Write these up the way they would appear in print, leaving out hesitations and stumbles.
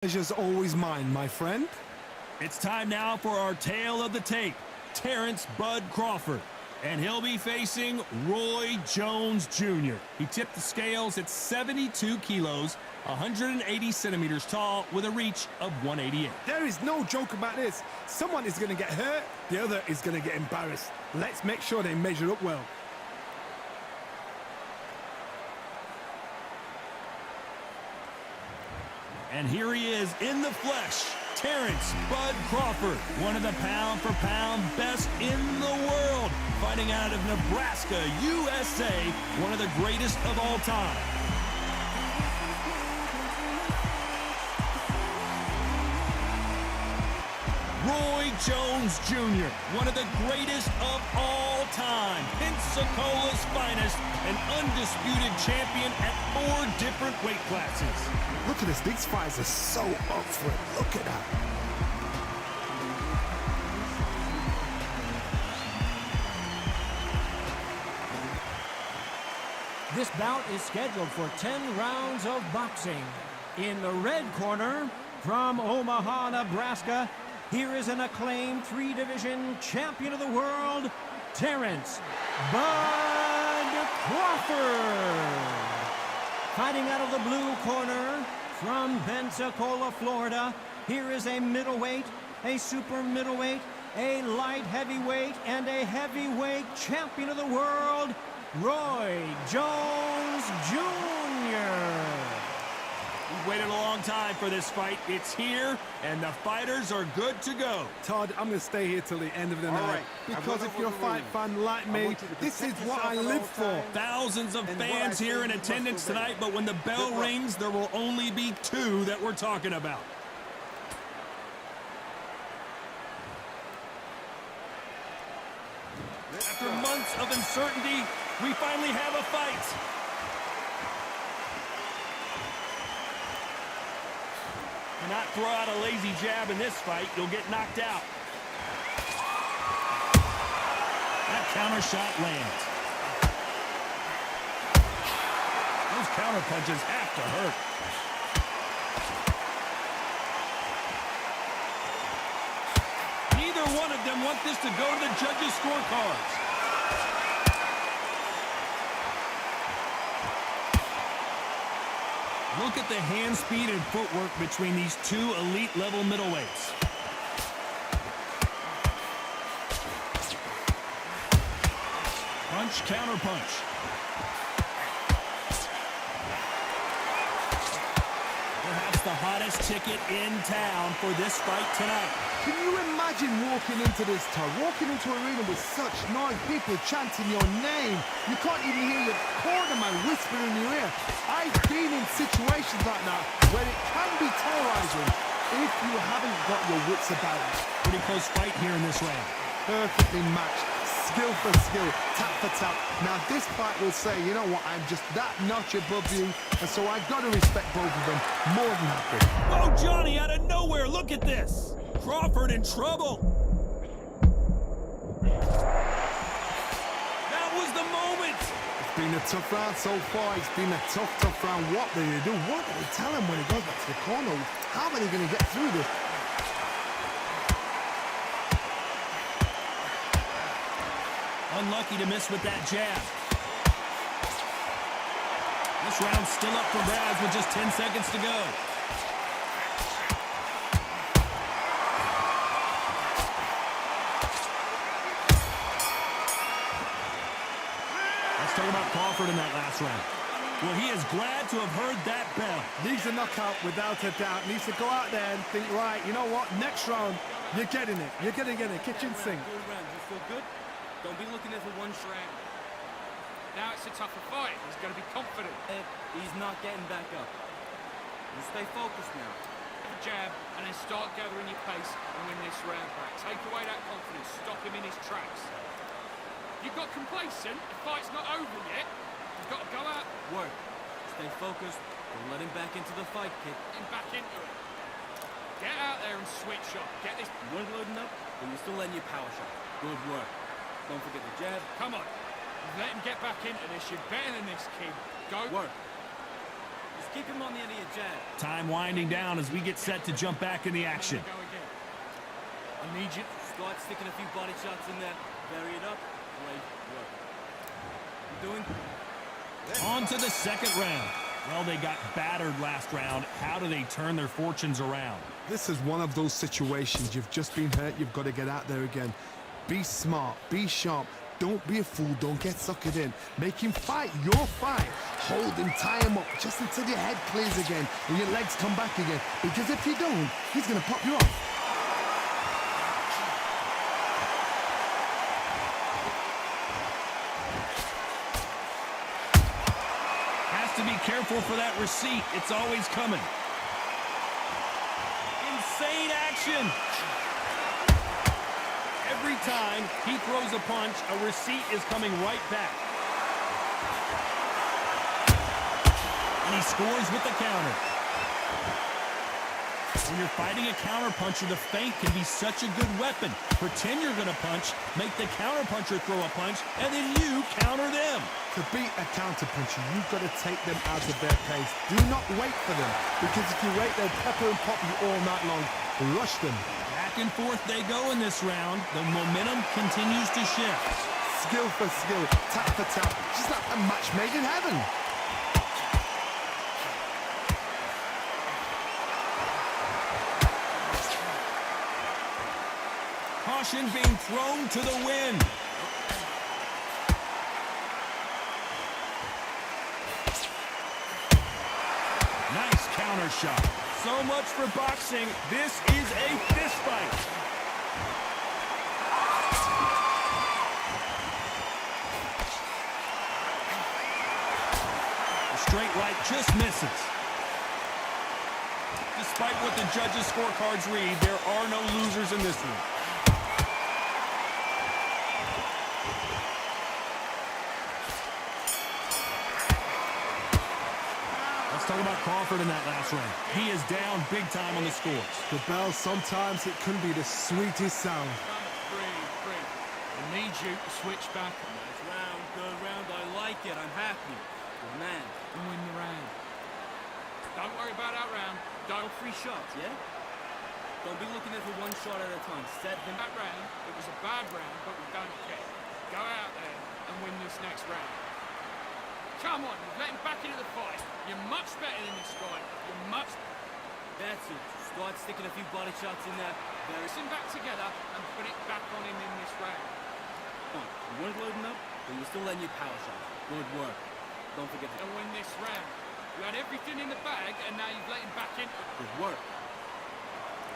Pleasure's always mine, my friend. It's time now for our tale of the tape, Terrance "Bud" Crawford. And he'll be facing Roy Jones Jr. He tipped the scales at 72 kilos, 180 centimeters tall, with a reach of 188. There is no joke about this. Someone is going to get hurt, the other is going to get embarrassed. Let's make sure they measure up well. And here he is in the flesh, Terrance "Bud" Crawford, one of the pound-for-pound best in the world, fighting out of Nebraska, USA, one of the greatest of all time. Roy Jones Jr., one of the greatest of all time, Pensacola's finest, an undisputed champion at 4 different weight classes. Look at this, these fighters are so up for it. Look at that. This bout is scheduled for 10 rounds of boxing. In the red corner, from Omaha, Nebraska, here is an acclaimed 3-division champion of the world, Terrance "Bud" Crawford. Fighting out of the blue corner, from Pensacola, Florida, here is a middleweight, a super middleweight, a light heavyweight, and a heavyweight champion of the world, Roy Jones Jr. We've waited a long time for this fight. It's here, and the fighters are good to go. Todd, I'm going to stay here till the end of the night. Because if you're a fight fan like me, this is what I live for. Thousands of fans here in attendance tonight, but when the bell rings, there will only be 2 that we're talking about. After months of uncertainty, we finally have a fight. Cannot throw out a lazy jab in this fight. You'll get knocked out. That counter shot lands. Those counter punches have to hurt. Neither one of them want this to go to the judges' scorecards. Look at the hand speed and footwork between these 2 elite-level middleweights. Punch, counter punch. Perhaps the hottest ticket in town for this fight tonight. Can you imagine walking into this, Todd? Walking into an arena with such noise, people chanting your name. You can't even hear your cornerman whispering in your ear. I've been in situations like that where it can be terrorizing if you haven't got your wits about it. Pretty close fight here in this round. Perfectly matched, skill for skill, tap for tap. Now this fight will say, you know what, I'm just that notch above you, and so I've got to respect both of them more than happy. Oh, Johnny, out of nowhere, look at this. Crawford in trouble. That was the moment. It's been a tough round so far. It's been a tough round. What do they do? What do they tell him when he goes back to the corner? How are they going to get through this? Unlucky to miss with that jab. This round's still up for grabs with just 10 seconds to go. Let's talk about Crawford in that last round. Well, he is glad to have heard that bell. Needs a knockout without a doubt. Needs to go out there and think, right, you know what? Next round, you're getting it. You're going to get it. Kitchen sink. You feel good? Don't be looking there for one round. Now it's a tougher fight. He's got to be confident. He's not getting back up. You stay focused now. Jab, and then start gathering your pace and win this round back. Take away that confidence. Stop him in his tracks. You got complacent. The fight's not over yet. You've got to go out. Work. Stay focused. Don't let him back into the fight, kid. And back into it. Get out there and switch up. Get this. You weren't loading up, but you're still letting your power shot. Good work. Don't forget the jab. Come on. Let him get back into this. You're better than this, kid. Go. Work. Keep him on the end of your jab. Time winding down as we get set to jump back in the action. Go again. I need you. Start sticking a few body shots in there. Bury it up. Great work. Doing? On to the second round. Well, they got battered last round. How do they turn their fortunes around? This is one of those situations. You've just been hurt. You've got to get out there again. Be smart. Be sharp. Don't be a fool. Don't get suckered in. Make him fight your fight. Hold him, tie him up, just until your head clears again and your legs come back again. Because if you don't, he's going to pop you off. Has to be careful for that receipt. It's always coming. Insane action. Every time he throws a punch, a receipt is coming right back. And he scores with the counter. When you're fighting a counterpuncher, the feint can be such a good weapon. Pretend you're going to punch, make the counterpuncher throw a punch, and then you counter them. To beat a counterpuncher, you've got to take them out of their pace. Do not wait for them, because if you wait, they'll pepper and pop you all night long. Rush them. Back and forth they go in this round. The momentum continues to shift. Skill for skill, tap for tap, just like a match made in heaven. Caution being thrown to the wind. Nice counter shot. So much for boxing. This is a fist fight. The straight right just misses. Despite what the judges' scorecards read, there are no losers in this one. Talk about Crawford in that last round. He is down big time on the scores. The bell, sometimes it can be the sweetest sound. Breathe. I need you to switch back. Nice round, good round. I like it. I'm happy. Good man. And win the round. Don't worry about that round. Don't 3 shots, yeah? Don't be looking at it one shot at a time. Set him. that round. It was a bad round, but we don't care. Go out there and win this next round. Come on, you've let him back into the fight. You're much better than this guy. You're much... That's it. Start sticking a few body shots in there. Put him back together and put it back on him in this round. Come on. You weren't loading up, but you're still letting your power shot. Good work. Don't forget to... And win this round. You had everything in the bag, and now you've let him back in. Good work.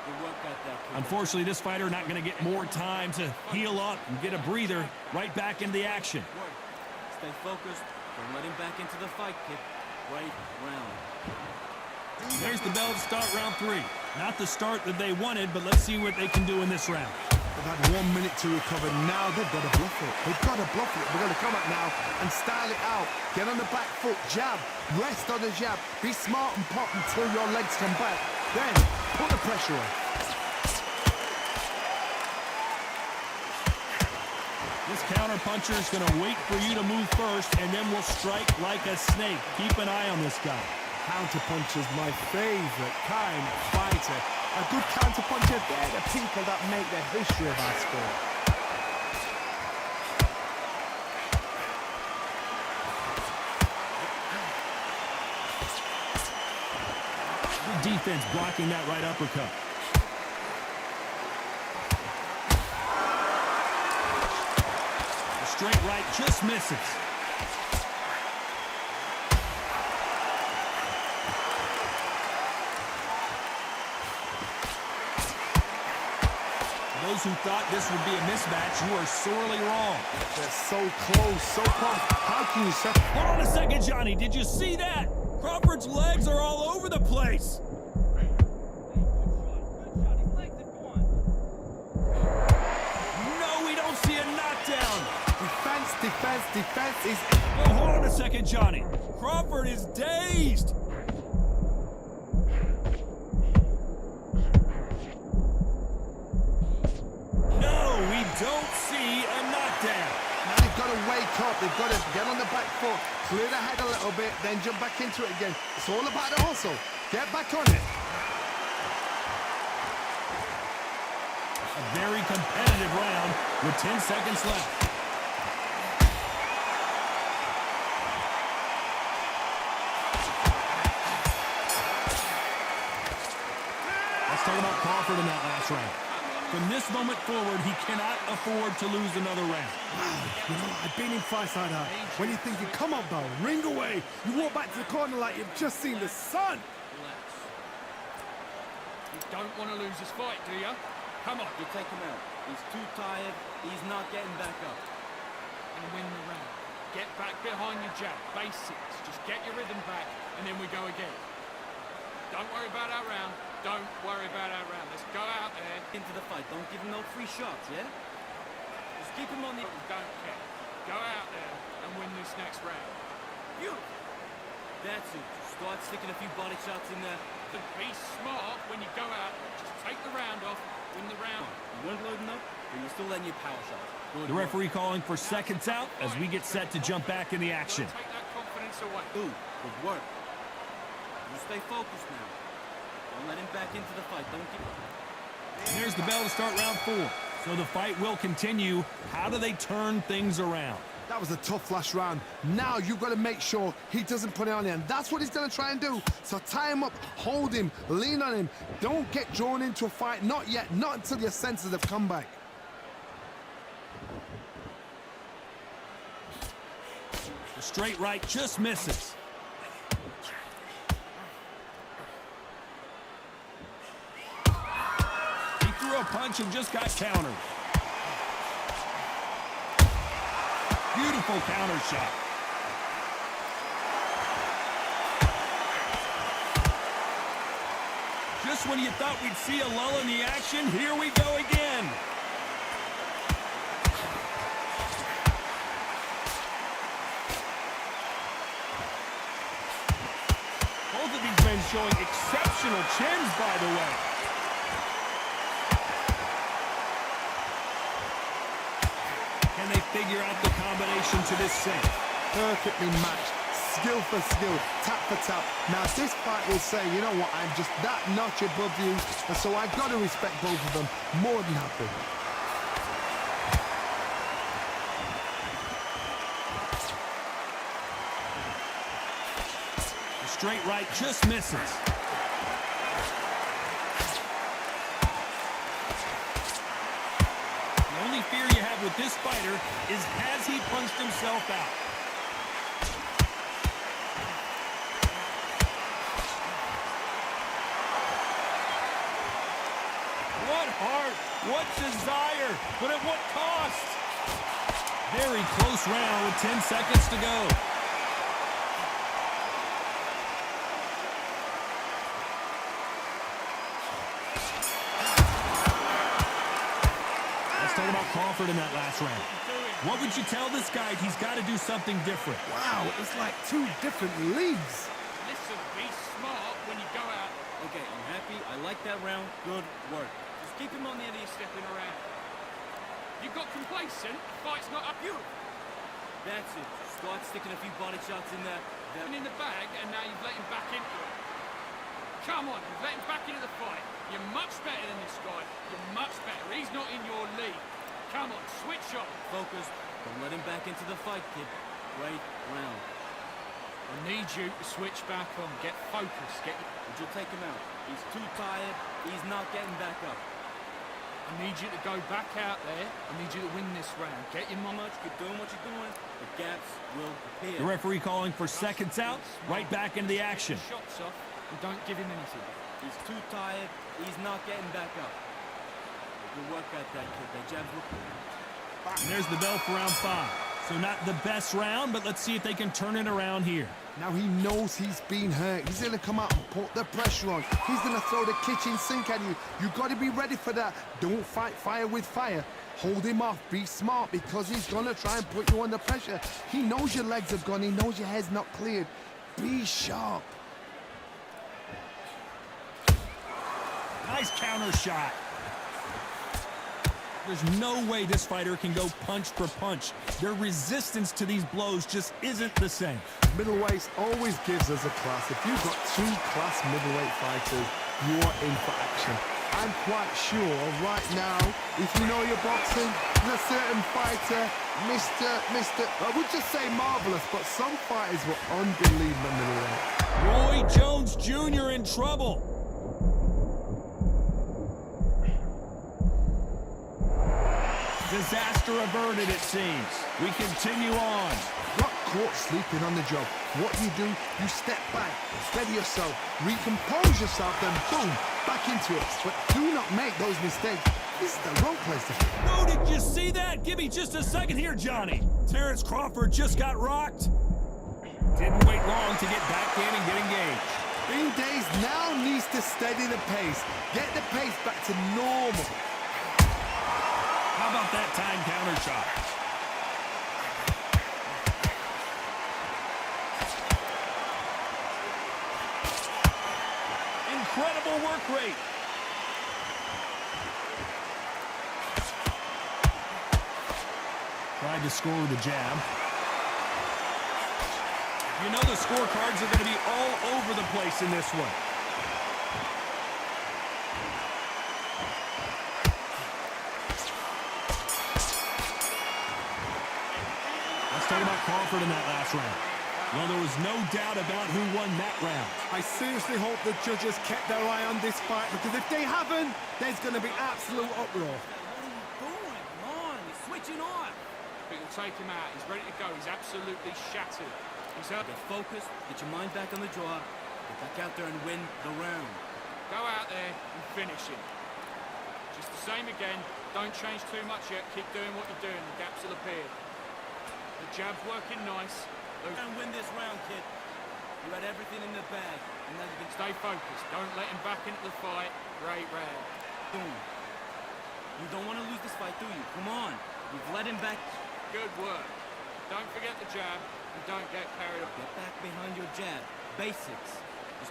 Good work out there, kid. Unfortunately, this fighter not going to get more time to heal up and get a breather. Right back into the action. Good work. Stay focused. Don't let him back into the fight, kid. Right round. There's the bell to start round 3. Not the start that they wanted, but let's see what they can do in this round. They've had 1 minute to recover. Now they've got to bluff it. They've got to bluff it. They're going to come up now and style it out. Get on the back foot, jab, rest on the jab. Be smart and pop until your legs come back. Then put the pressure on. This counterpuncher is going to wait for you to move first, and then will strike like a snake. Keep an eye on this guy. Counterpuncher's my favorite kind of fighter. A good counterpuncher, they're the people that make the history of our sport. Good defense blocking that right uppercut. The straight right just misses. Those who thought this would be a mismatch, you are sorely wrong. They're so close, so close. How can you say? Hold on a second, Johnny. Did you see that? Crawford's legs are all over the place. No, we don't see a knockdown. Defense is... Oh, hold on a second, Johnny. Crawford is dazed. No, we don't see a knockdown. Now they've got to wake up. They've got to get on the back foot, clear the head a little bit, then jump back into it again. It's all about the hustle. Get back on it. A very competitive round with 10 seconds left. Let's talk about Crawford in that last round. From this moment forward, he cannot afford to lose another round. You know, I've been in fights like that. When you're thinking, come on, bro, ring away. You walk back to the corner like you've just seen the sun. Relax. You don't want to lose this fight, do you? Come on. You take him out. He's too tired. He's not getting back up. And win the round. Get back behind your jab. Basics. Just get your rhythm back, and then we go again. Don't worry about our round. Don't worry about our round. Let's go out there. Into the fight. Don't give him no free shots, yeah? Just keep him on the... Don't care. Go out there and win this next round. Beautiful. That's it. Start sticking a few body shots in there. But be smart when you go out. Just take the round off. Win the round. You weren't loading up, but you're still letting your power shots. Good The work. referee calling for seconds out as we get set to jump back in the action. Take that confidence away. Ooh, good work. You stay focused now. Don't let him back into the fight. Don't give... And there's the bell to start round 4. So the fight will continue. How do they turn things around? That was a tough last round. Now you've got to make sure he doesn't put it on him. That's what he's going to try and do. So tie him up, hold him, lean on him. Don't get drawn into a fight. Not yet. Not until your senses have come back. The straight right just misses. He threw a punch and just got countered. Beautiful counter shot. Just when you thought we'd see a lull in the action, here we go again. Both of these men showing exceptional chins, by the way. Can they figure out the combination to this sink? Perfectly matched. Skill for skill, tap for tap. Now this fight will say, you know what, I'm just that notch above you, and so I've got to respect both of them. More than happy. The straight right just misses. The only fear you have with this fighter is has he punched himself out? What heart, what desire, but at what cost? Very close round with 10 seconds to go. Let's talk about Crawford in that last round. What would you tell this guy he's got to do something different? Wow, it's like two different leagues. Listen, be smart when you go out. Okay, I'm happy. I like that round. Good work. Just keep him on the end of your stepping around. You got complacent. The fight's not up. Beautiful. That's it. Start sticking a few body shots in there. In the bag, and now you've let him back into it. Come on, you've let him back into the fight. You're much better than this guy. You're much better. He's not in your league. Come on, switch on. Focus. Don't let him back into the fight, kid. Great round. I need you to switch back on. Get focused. Would you take him out? He's too tired. He's not getting back up. I need you to go back out there. I need you to win this round. Get your mama. Keep doing what you're doing. The gaps will appear. The referee calling for seconds out, right back into the action. Shots off and don't give him anything. He's too tired. He's not getting back up. Good work at that, kid. That jabs will... And there's the bell for round 5. So not the best round, but let's see if they can turn it around here. Now he knows he's been hurt. He's going to come out and put the pressure on. He's going to throw the kitchen sink at you. You've got to be ready for that. Don't fight fire with fire. Hold him off. Be smart because he's going to try and put you under pressure. He knows your legs have gone. He knows your head's not cleared. Be sharp. Nice counter shot. There's no way this fighter can go punch for punch. Their resistance to these blows just isn't the same. Middleweight always gives us a class. If you've got two class middleweight fighters, you are in for action. I'm quite sure right now, if you know your boxing, there's a certain fighter, I would just say marvelous, but some fighters were unbelievable middleweight. Roy Jones Jr. in trouble. Disaster averted, it seems. We continue on. Got caught sleeping on the job. What you step back, steady yourself, recompose yourself, then boom, back into it. But do not make those mistakes. This is the wrong place to fight. Oh, did you see that? Give me just a second here, Johnny. Terrance Crawford just got rocked. Didn't wait long to get back in and get engaged. Bean Days now needs to steady the pace. Get the pace back to normal. How about that time counter shot? Incredible work rate. Tried to score with a jab. You know the scorecards are going to be all over the place in this one. Let's talk about Crawford in that last round. Well, there was no doubt about who won that round. I seriously hope the judges kept their eye on this fight, because if they haven't, there's going to be absolute uproar. What are you doing? Come on, you're switching on. But you'll take him out. He's ready to go. He's absolutely shattered. He's up. Get focused, get your mind back on the draw, get back out there and win the round. Go out there and finish him. Just the same again. Don't change too much yet. Keep doing what you're doing. The gaps will appear. The jab's working nice. And win this round, kid. You had everything in the bag, and now you can Stay focused. Don't let him back into the fight. Great round. boom. You don't want to lose this fight, do you? Come on. You've let him back. Good work. Don't forget the jab and don't get carried away. Get back behind your jab. Basics.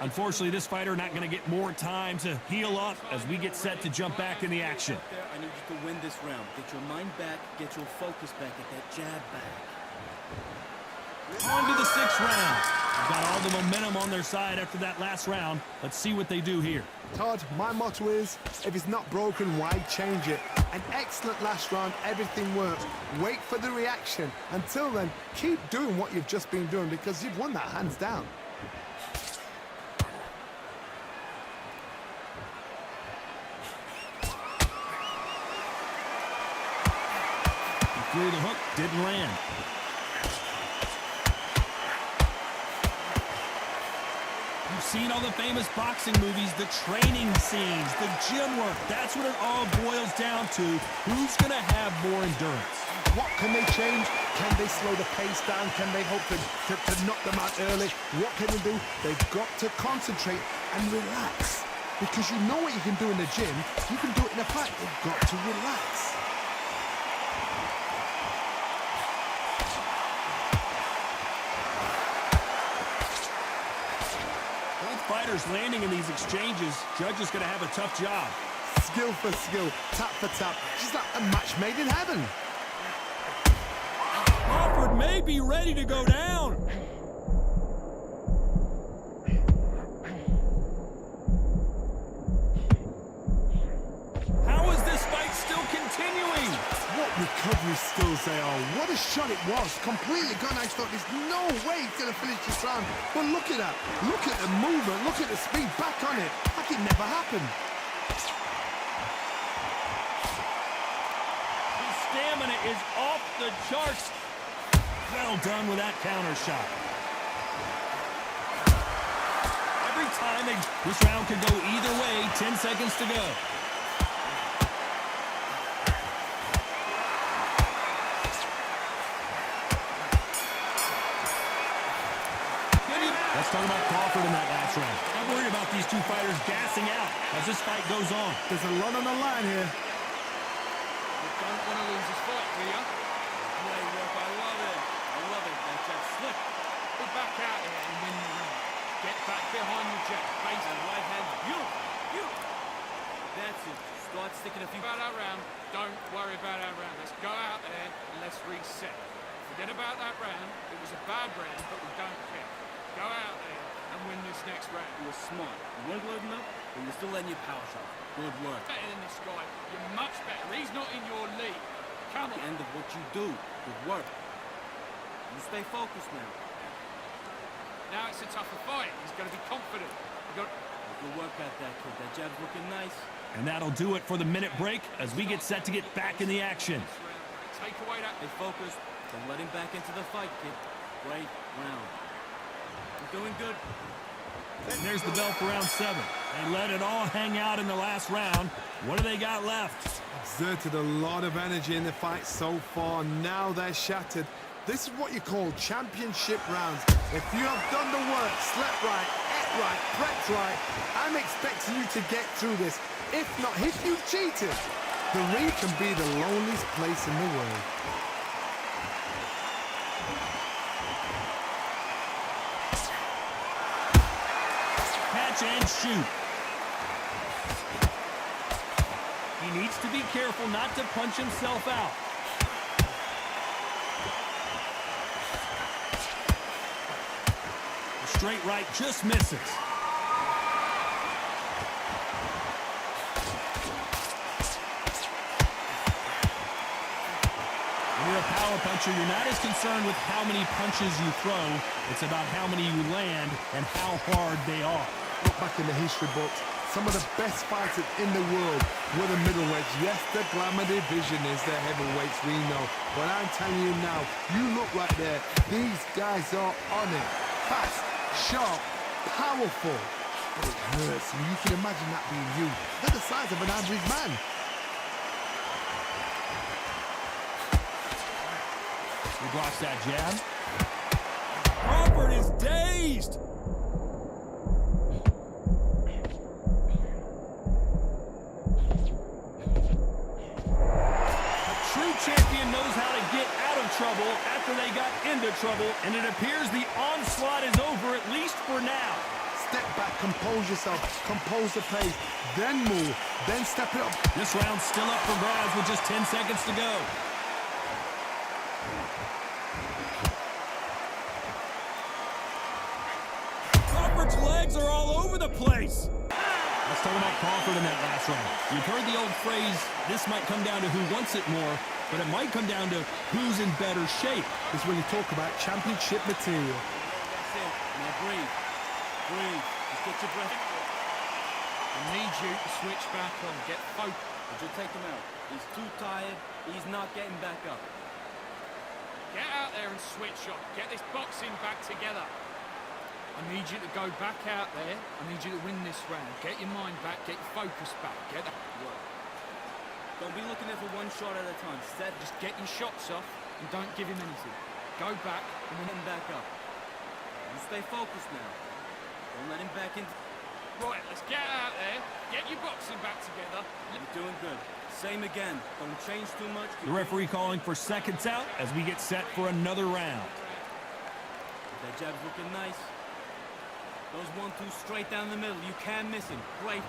Unfortunately, this fighter not going to get more time to heal up as we get set to jump back in the action. I need you to win this round. Get your mind back, get your focus back, get that jab back. On to the sixth round. They've got all the momentum on their side after that last round. Let's see what they do here. Todd, my motto is, if it's not broken, why change it? An excellent last round, everything works. Wait for the reaction. Until then, keep doing what you've just been doing, because you've won that hands down. He threw the hook, didn't land. You've seen all the famous boxing movies, the training scenes, the gym work. That's what it all boils down to. Who's going to have more endurance? What can they change? Can they slow the pace down? Can they hope to knock them out early? What can they do? They've got to concentrate and relax. Because you know what you can do in the gym, you can do it in a fight. You've got to relax. Fighters landing in these exchanges, Judge is going to have a tough job. Skill for skill, tap for tap. She's like a match made in heaven. Crawford may be ready to go down. How is this fight still continuing? What recovery skills they are. What a shot it was. Completely gone. I thought there's no way he's going to finish this round. But look at that. Look at the movement. Look at the speed. Back on it. Like it never happened. His stamina is off the charts. Well done with that counter shot. Every time this round could go either way. 10 seconds to go. Let's talk about Crawford in that last round. I'm worried about these two fighters gassing out as this fight goes on. There's a lot on the line here. You don't want to lose this fight, do you? Great work. I love it. I love it. That jab slick. Get back out there and win the round. Get back behind your jab. Face That right hand. Beautiful. Beautiful. That's it. Start sticking a few... About our round, don't worry about our round. Let's go out there and let's reset. Forget about that round. It was a bad round, but we don't care. Go out there and win this next round. You were smart. You weren't loading up, but you're still letting your power shot. Good work. Better than this guy. You're much better. He's not in your league. Come The on. end of what you do. Good work. You stay focused now. Now it's a tougher fight. He's going to be confident. Good work out there, kid. That jab's looking nice. And that'll do it for the minute break as we get set to get back in the action. Take away that. Stay focused. Don't let him back into the fight, kid. Great round. You're doing good. And there's the bell for round 7. They let it all hang out in the last round. What do they got left? Exerted a lot of energy in the fight so far. Now they're shattered. This is what you call championship rounds. If you have done the work, slept right, ate right, prepped right, I'm expecting you to get through this. If not, if you've cheated, the ring can be the loneliest place in the world. Catch and shoot. He needs to be careful not to punch himself out. The straight right just misses. When you're a power puncher, you're not as concerned with how many punches you throw. It's about how many you land and how hard they are. Look back in the history books, some of the best fighters in the world were the middleweights. Yes, the glamour division is the heavyweights, we know. But I'm telling you now, you look right there, these guys are on it. Fast, sharp, powerful. But it hurts, and you can imagine that being you. They're the size of an average man. He blocks that jab. Crawford is dazed. A true champion knows how to get out of trouble after they got into trouble, and it appears the onslaught is over, at least for now. Step back, compose yourself, compose the pace, then move, then step it up. This round's still up for grabs with just 10 seconds to go. Crawford's legs are all over the place. Let's talk about Crawford in that last round. You've heard the old phrase, this might come down to who wants it more, but it might come down to who's in better shape. This is when you talk about championship material. That's it. Now breathe. Breathe. Just get your breath. I need you to switch back on. Get focused. But you'll take him out. He's too tired. He's not getting back up. Get out there and switch on. Get this boxing back together. I need you to go back out there. I need you to win this round. Get your mind back. Get your focus back. Get that work. Don't be looking at it for one shot at a time. Instead, Just get your shots off and don't give him anything. Go back and get him back up. You stay focused now. Don't let him back in. Right, let's get out there. Get your boxing back together. You're doing good. Same again. Don't change too much. The referee calling for seconds out as we get set for another round. That jab's looking nice. Those 1-2 straight down the middle. You can't miss him. Great.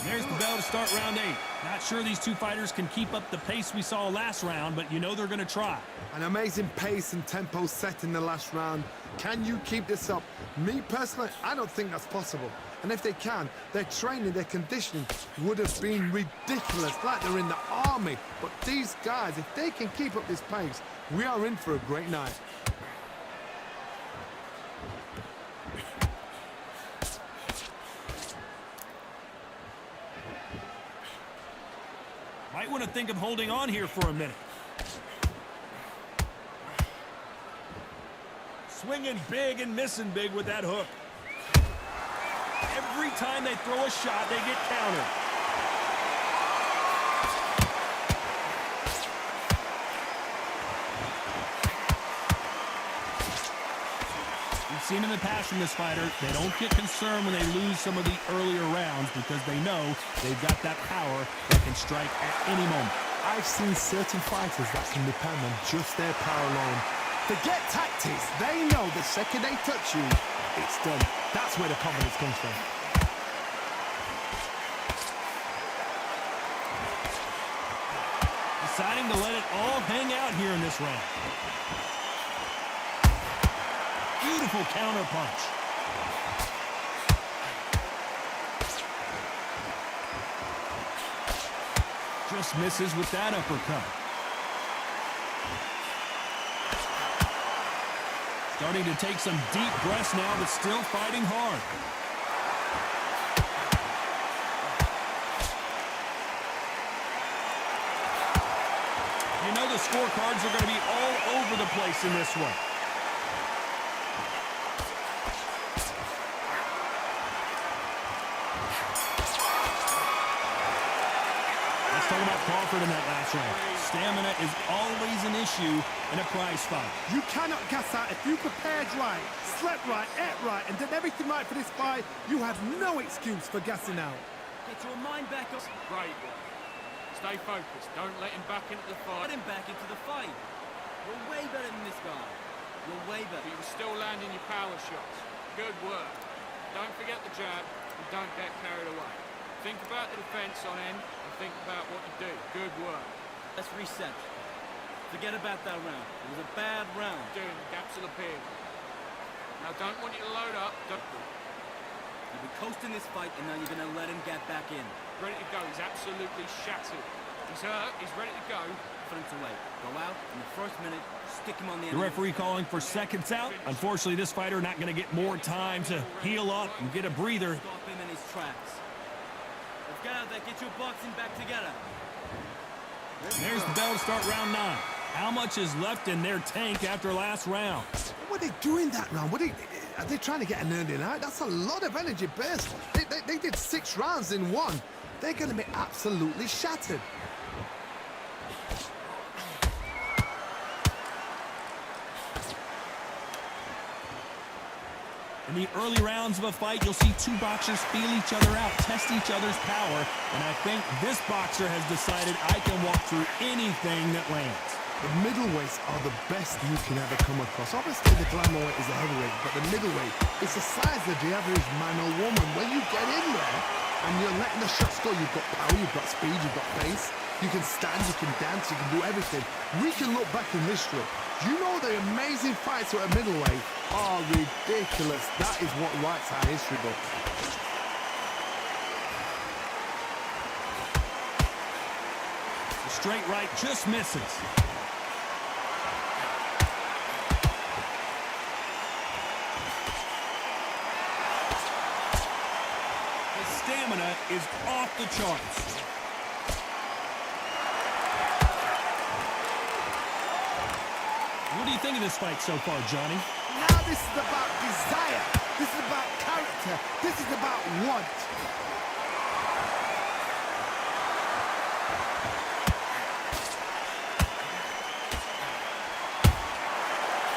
There's the bell to start round 8. Not sure these two fighters can keep up the pace we saw last round, but you know they're going to try. An amazing pace and tempo set in the last round. Can you keep this up? Me personally, I don't think that's possible. And if they can, their training, their conditioning would have been ridiculous, like they're in the army. But these guys, if they can keep up this pace, we are in for a great night. Might want to think of holding on here for a minute. Swinging big and missing big with that hook. Every time they throw a shot, they get countered. We've seen in the past from this fighter, they don't get concerned when they lose some of the earlier rounds because they know they've got that power that can strike at any moment. I've seen certain fighters that can depend on just their power alone. Forget tactics. They know the second they touch you, it's done. That's where the confidence comes from. deciding to let it all hang out here in this round. Beautiful counter punch. Just misses with that uppercut. Starting to take some deep breaths now, but still fighting hard. You know the scorecards are going to be all over the place in this one. Let's talk about Crawford in that last round. Stamina is always an issue in a prize fight. You cannot gas out. If you prepared right, slept right, ate right, and did everything right for this fight, you have no excuse for gassing out. Get your mind back up. Great. Stay focused. Don't let him back into the fight. Get him back into the fight. You're way better than this guy. You're way better. But you're still landing your power shots. Good work. Don't forget the jab and don't get carried away. Think about the defense on end and think about what to do. Good work. Let's reset. Forget about that round. It was a bad round. Doing the gaps will appear. Now don't want you to load up. You've been coasting this fight, and now you're going to let him get back in. Ready to go. He's absolutely shattered. He's hurt. He's ready to go. Put him away. Go out in the first minute. Stick him on the end. The referee calling for seconds out. Unfortunately, this fighter not going to get more time to heal up and get a breather. Stop him in his tracks. Let's get out there. Get your boxing back together. There's the bell to start round 9. How much is left in their tank after last round? What are they doing that round? Are they trying to get an early night? That's a lot of energy burst. They did 6 rounds in one. They're going to be absolutely shattered. In the early rounds of a fight, you'll see 2 boxers feel each other out, test each other's power, and I think this boxer has decided I can walk through anything that lands. The middleweights are the best you can ever come across. Obviously, the glamour weight is a heavyweight, but the middleweight is the size of the average man or woman. When you get in there and you're letting the shots go, you've got power, you've got speed, you've got pace. You can stand, you can dance, you can do everything. We can look back in history. You know the amazing fights at a middleweight are ridiculous. That is what writes our history book. The straight right just misses. His stamina is off the charts. What do you think of this fight so far, Johnny? Now this is about desire. This is about character. This is about want.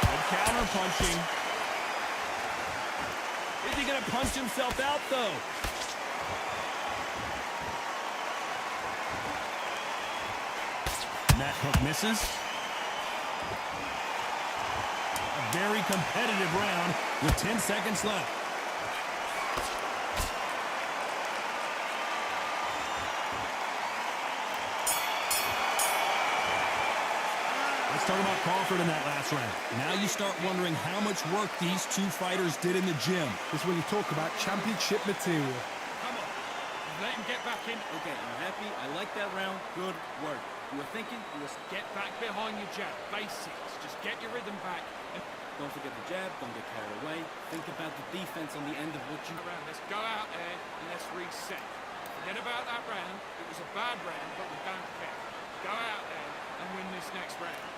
Good counter punching. Is he going to punch himself out, though? And that hook misses. Very competitive round with 10 seconds left. Let's talk about Crawford in that last round. Now you start wondering how much work these 2 fighters did in the gym. This is when you talk about championship material. Come on. Let him get back in. Okay, I'm happy. I like that round. Good work. You were thinking, you were... Get back behind your jab. Basics. Just get your rhythm back. Don't forget the jab. Don't get carried away. Think about the defense on the end of what you... Let's go out there and let's reset. Forget about that round. It was a bad round, but we don't care. Go out there and win this next round.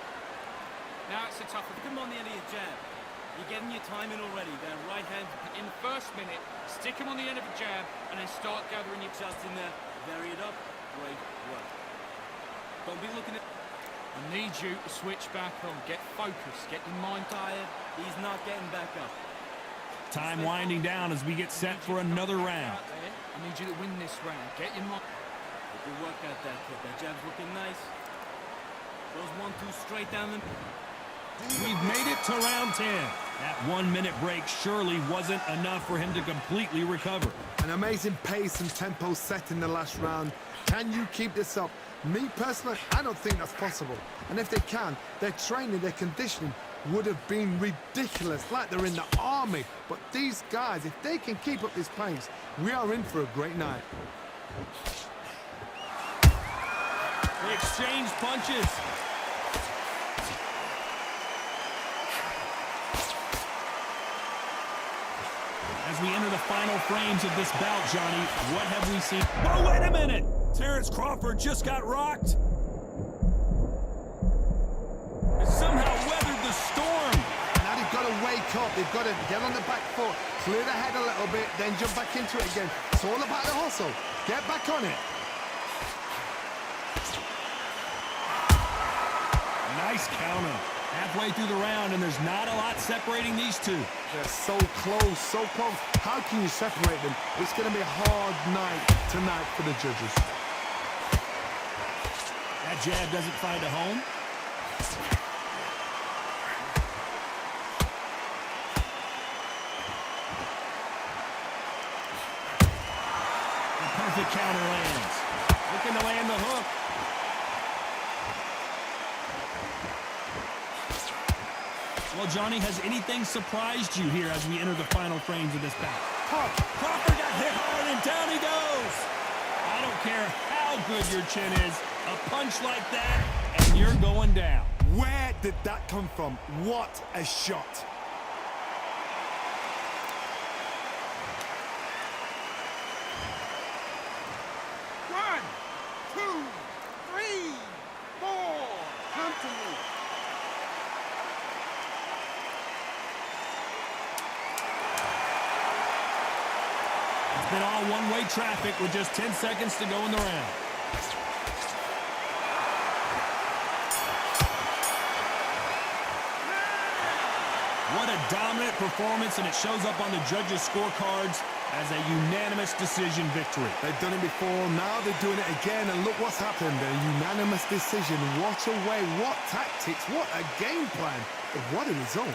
Now it's a tough... Put him on the end of your jab. You're getting your time in already. That right hand... In the first minute, stick him on the end of a jab and then start gathering your shots in there. Vary it up. Great work. Don't be looking at... I need you to switch back on. Get focused. Get your mind tired. He's not getting back up. Time winding down as we get set for another round. I need you to win this round. Get your mind... Good work out there, kid. That jab's looking nice. Those 1-2 straight down the... We've made it to round 10. That 1 minute break surely wasn't enough for him to completely recover. An amazing pace and tempo set in the last round. Can you keep this up? Me personally, I don't think that's possible. And if they can, their training, their conditioning would have been ridiculous, like they're in the army. But these guys, if they can keep up this pace, we are in for a great night. They exchange punches. As we enter the final frames of this bout, Johnny, what have we seen? Whoa, wait a minute! Terrance Crawford just got rocked. And somehow weathered the storm. Now they've got to wake up. They've got to get on the back foot, clear the head a little bit, then jump back into it again. It's all about the hustle. Get back on it. Nice counter. Halfway through the round, and there's not a lot separating these two. They're so close, so close. How can you separate them? It's going to be a hard night tonight for the judges. That jab doesn't find a home. The perfect counter lands. Looking to land the hook. Well, Johnny, has anything surprised you here as we enter the final frames of this bout? Crawford got hit hard, and down he goes. I don't care how good your chin is. A punch like that, and you're going down. Where did that come from? What a shot. One, two, three, four. Come to me. It's been all one-way traffic with just 10 seconds to go in the round. What a dominant performance, and it shows up on the judges' scorecards as a unanimous decision victory. They've done it before, now they're doing it again, and look what's happened. A unanimous decision. What a way, what tactics, what a game plan. What a result.